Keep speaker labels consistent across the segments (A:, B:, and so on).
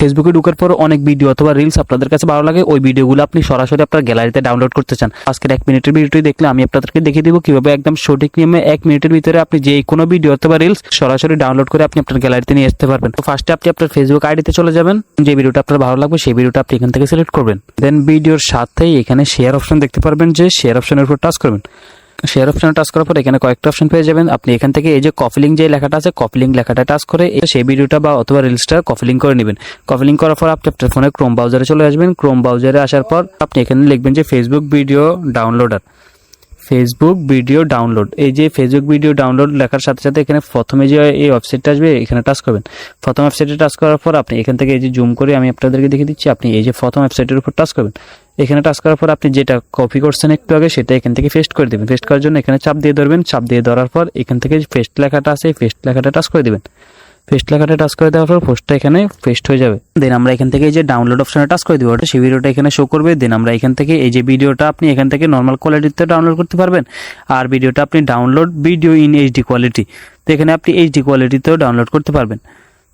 A: ফেসবুকে ঢোকার পর অনেক ভিডিও অথবা রিলস আপনাদের কাছে ভালো লাগে, ওই ভিডিওগুলো আপনি সরাসরি আপনার গ্যালারিতে ডাউনলোড করতে চান। আজকের 1 মিনিটের ভিডিওটি দেখলে আমি আপনাদেরকে দেখিয়ে দিব কিভাবে একদম সঠিক নিয়মে 1 মিনিটের ভিতরে আপনি যে কোনো ভিডিও অথবা রিলস সরাসরি ডাউনলোড করে আপনি আপনার গ্যালারিতে নিয়ে আসতে পারবেন। তো ফার্স্টে আপনি আপনার ফেসবুক আইডিতে চলে যাবেন, যে ভিডিওটা আপনার ভালো লাগবে সেই ভিডিওটা আপনি এখান থেকে সিলেক্ট করবেন। দেন ভিডিওর সাথেই এখানে শেয়ার অপশন দেখতে পারবেন, যে শেয়ার অপশনের উপর টাচ করবেন। শেয়ার অপশনে টাচ করার পর এখানে কয়েকটা অপশন পেয়ে যাবেন। আপনি এখান থেকে এই যে কপি লিঙ্ক যে লেখাটা আছে, কপি লিঙ্ক লেখাটা টাচ করে সেই ভিডিওটা বা অথবা রিলসটা কপি লিঙ্ক করে নেবেন। কপি লিঙ্ক করার পর আপনি আপনার ফোনে ক্রোম ব্রাউজারে চলে আসবেন। ক্রোম ব্রাউজারে আসার পর আপনি এখানে লিখবেন যে Facebook video downloader, Facebook video download. এই যে ফেসবুক ভিডিও ডাউনলোড লেখার সাথে সাথে এখানে প্রথমে যে এই ওয়েবসাইটটা আসবে এখানে টাচ করবেন। প্রথম ওয়েবসাইটে টাচ করার পর আপনি এখান থেকে এই যে জুম করে আমি আপনাদেরকে দেখিয়ে দিচ্ছি, আপনি এই যে প্রথম ওয়েবসাইটের উপর টাচ করবেন। এখানে টাচ করার পর আপনি যেটা কপি করছেন একটু আগে সেটা এখান থেকে পেস্ট করে দেবেন। পেস্ট করার জন্য এখানে চাপ দিয়ে ধরবেন, চাপ দিয়ে ধরার পর এখান থেকে পেস্ট লেখাটা আছে, পেস্ট লেখাটা টাচ করে দেবেন। পেস্ট লেখাটা টাচ করে দেওয়ার পর পোস্টটা এখানে পেস্ট হয়ে যাবে। দেন আমরা এখান থেকে এই যে ডাউনলোড অপশনে টাচ করে দিব, সেই ভিডিওটা এখানে শো করবে। দেন আমরা এখান থেকে এই যে ভিডিওটা আপনি এখান থেকে নর্মাল কোয়ালিটিতে ডাউনলোড করতে পারবেন, আর ভিডিওটা আপনি download video in HD quality, তো এখানে আপনি এইচডি কোয়ালিটিতেও ডাউনলোড করতে পারবেন।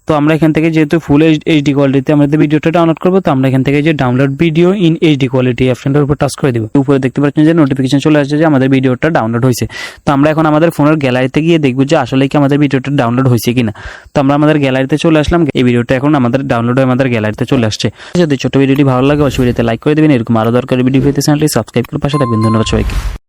A: তো আমরা এখান থেকে যেহেতু ফুল এইচডি কোয়ালিটিতে আমাদের ভিডিওটা ডাউনলোড করবো, তো আমরা এখান থেকে যে download video in HD quality অপশনটার উপর টাচ করে দিব। উপরে দেখতে পাচ্ছেন যে নোটিফিকেশন চলে আসছে যে আমাদের ভিডিওটা ডাউনলোড হয়েছে। তো আমরা এখন আমাদের ফোনের গ্যালারিতে গিয়ে দেখবো যে আসলে কি আমাদের ভিডিওটা ডাউনলোড হয়েছে কিনা। তো আমরা আমাদের গ্যালারিতে চলে আসলাম, এই ভিডিওটা এখন আমাদের ডাউনলোড হয়ে আমাদের গ্যালারিতে চলে আসছে। যদি ছোট ভিডিওটি ভালো লাগে অবশ্যই ভিডিওতে লাইক করে দেবেন। এরকম আরো দরকারি ভিডিও পেতে চ্যানেলটি সাবস্ক্রাইব করে পাশে থাকবেন। ধন্যবাদ সবাইকে।